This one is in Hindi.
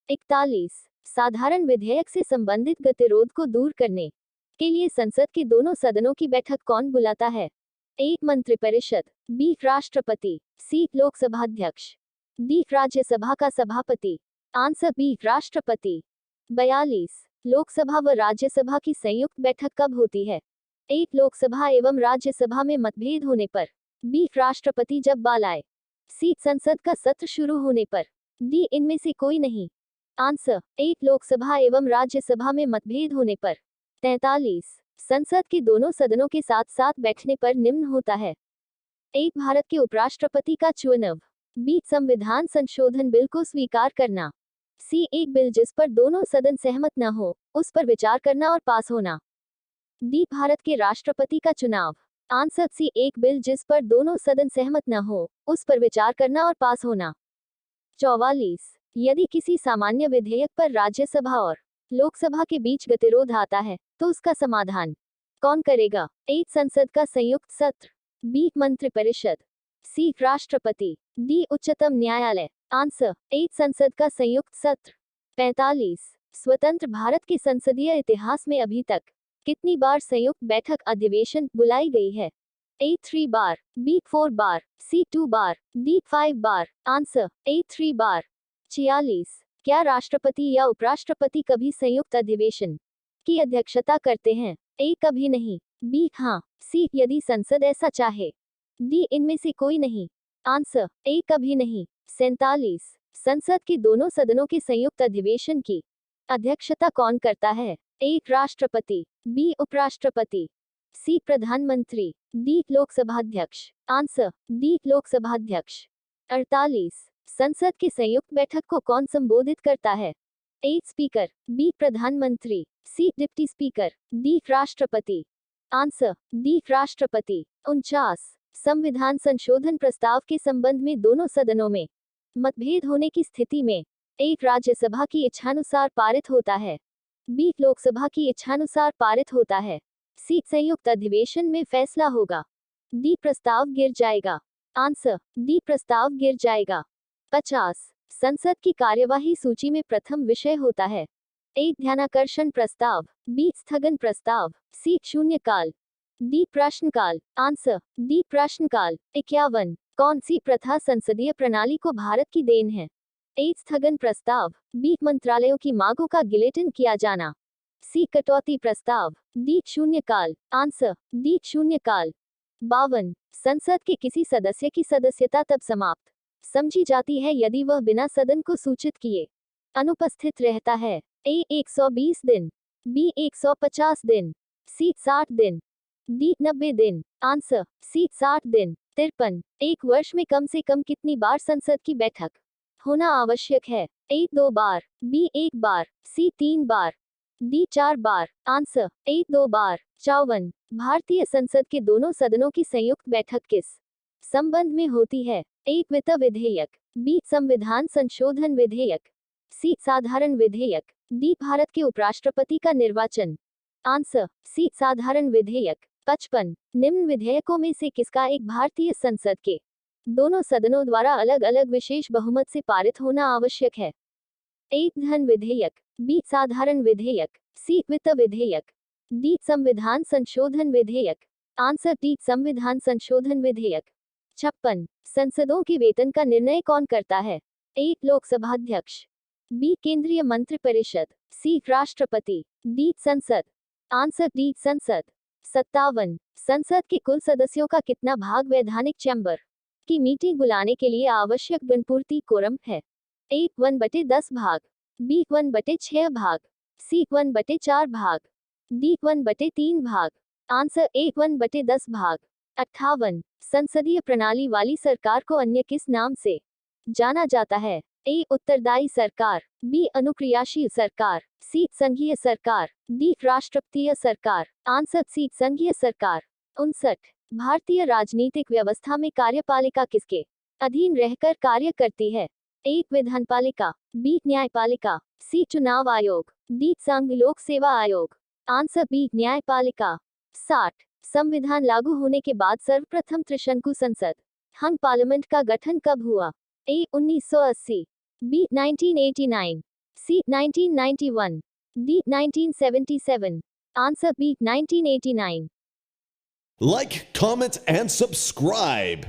41 साधारण विधेयक से संबंधित गतिरोध को दूर करने के लिए संसद के दोनों सदनों की बैठक कौन बुलाता है? ए मंत्रिपरिषद, बी राष्ट्रपति, सी लोकसभा अध्यक्ष, डी राज्यसभा का सभापति। आंसर बी राष्ट्रपति। 42 लोकसभा व राज्यसभा की संयुक्त बैठक कब होती है? ए लोकसभा एवं राज्यसभा में मतभेद होने पर, बी राष्ट्रपति जब बाल आए, सी संसद का सत्र शुरू होने पर, डी इनमें से कोई नहीं। आंसर ए लोकसभा एवं राज्यसभा में मतभेद होने पर। 43 संसद के दोनों सदनों के साथ साथ बैठने पर निम्न होता है। ए भारत के उपराष्ट्रपति का चुनाव, बी संविधान संशोधन बिल को स्वीकार करना, सी एक बिल जिस पर दोनों सदन सहमत न हो उस पर विचार करना और पास होना, डी भारत के राष्ट्रपति का चुनाव। आंसर सी एक बिल जिस पर दोनों सदन सहमत न हो उस पर विचार करना और पास होना। 44 यदि किसी सामान्य विधेयक पर राज्यसभा और लोकसभा के बीच गतिरोध आता है तो उसका समाधान कौन करेगा? ए संसद का संयुक्त सत्र, बी मंत्रिपरिषद, सी राष्ट्रपति, डी उच्चतम न्यायालय। आंसर ए संसद का संयुक्त सत्र। 45 स्वतंत्र भारत के संसदीय इतिहास में अभी तक कितनी बार संयुक्त बैठक अधिवेशन बुलाई गई है? ए 3 बार, बी 4 बार, सी 2 बार, डी 5 बार। आंसर ए 3 बार। 46 क्या राष्ट्रपति या उपराष्ट्रपति कभी संयुक्त अधिवेशन की अध्यक्षता करते हैं? ए कभी नहीं, बी हाँ, सी यदि संसद ऐसा चाहे, डी इनमें से कोई नहीं। आंसर ए कभी नहीं। 47 संसद के दोनों सदनों के संयुक्त अधिवेशन की अध्यक्षता कौन करता है? ए राष्ट्रपति, बी उपराष्ट्रपति, सी प्रधानमंत्री, डी लोकसभा अध्यक्ष। आंसर डी लोकसभा अध्यक्ष। 48 संसद की संयुक्त बैठक को कौन संबोधित करता है? ए स्पीकर, बी प्रधानमंत्री, सी डिप्टी स्पीकर, डी राष्ट्रपति। आंसर डी राष्ट्रपति। 49 संविधान संशोधन प्रस्ताव के संबंध में दोनों सदनों में मतभेद होने की स्थिति में ए राज्यसभा की इच्छानुसार पारित होता है, बी लोकसभा की इच्छानुसार पारित होता है, सी संयुक्त अधिवेशन में फैसला होगा, डी प्रस्ताव गिर जाएगा। आंसर डी प्रस्ताव गिर जाएगा। 50 संसद की कार्यवाही सूची में प्रथम विषय होता है। ए ध्यानाकर्षण प्रस्ताव, बी स्थगन प्रस्ताव, सी शून्यकाल, डी प्रश्नकाल। आंसर डी प्रश्नकाल। 51 कौन सी प्रथा संसदीय प्रणाली को भारत की देन है? ए स्थगन प्रस्ताव, बी मंत्रालयों की मांगों का गिलेटिन किया जाना, सी कटौती प्रस्ताव, डी शून्यकाल। आंसर डी शून्यकाल। 52 संसद के किसी सदस्य की सदस्यता तब समाप्त समझी जाती है यदि वह बिना सदन को सूचित किए अनुपस्थित रहता है। ए 120 दिन, बी 150 दिन, सी 60 दिन, डी 90 दिन। आंसर सी 60 दिन। 53 एक वर्ष में कम से कम कितनी बार संसद की बैठक होना आवश्यक है? ए 2 बार, बी 1 बार, सी 3 बार, डी 4 बार। आंसर ए 2 बार। 54 भारतीय संसद के दोनों सदनों की संयुक्त बैठक किस संबंध में होती है? ए वित्त विधेयक, बी संविधान संशोधन विधेयक, सी साधारण विधेयक, डी भारत के उपराष्ट्रपति का निर्वाचन। आंसर सी साधारण विधेयक। 55 निम्न विधेयकों में से किसका एक भारतीय संसद के दोनों सदनों द्वारा अलग अलग विशेष बहुमत से पारित होना आवश्यक है? ए धन विधेयक, बी साधारण विधेयक, सी वित्त विधेयक, डी संविधान संशोधन विधेयक। आंसर डी संविधान संशोधन विधेयक। 56 संसदों के वेतन का निर्णय कौन करता है? ए लोकसभा अध्यक्ष, बी केंद्रीय मंत्रिपरिषद, सी राष्ट्रपति, डी संसद। आंसर डी संसद। 57 संसद के कुल सदस्यों का कितना भाग वैधानिक चैम्बर की मीटिंग बुलाने के लिए आवश्यक गुणपूर्ति कोरम है? ए 1/10 भाग, बी 1/6 भाग, सी 1/4 भाग, डी 1/3 भाग। आंसर ए 1/10 भाग। 58 संसदीय प्रणाली वाली सरकार को अन्य किस नाम से जाना जाता है? ए उत्तरदायी सरकार, बी अनुक्रियाशील सरकार, सी संघीय सरकार, डी राष्ट्रपतीय सरकार। आंसर सी संघीय सरकार। 59 भारतीय राजनीतिक व्यवस्था में कार्यपालिका किसके अधीन रहकर कार्य करती है? ए विधानपालिका, बी न्यायपालिका, सी चुनाव आयोग, डी संघ लोक सेवा आयोग। आंसर बी न्यायपालिका। 60 संविधान लागू होने के बाद सर्वप्रथम त्रिशंकु संसद हंग पार्लियामेंट का गठन कब हुआ? ए 1980, B 1989, C. 1991. D. 1977. Answer B. 1989. Like, comment, and subscribe.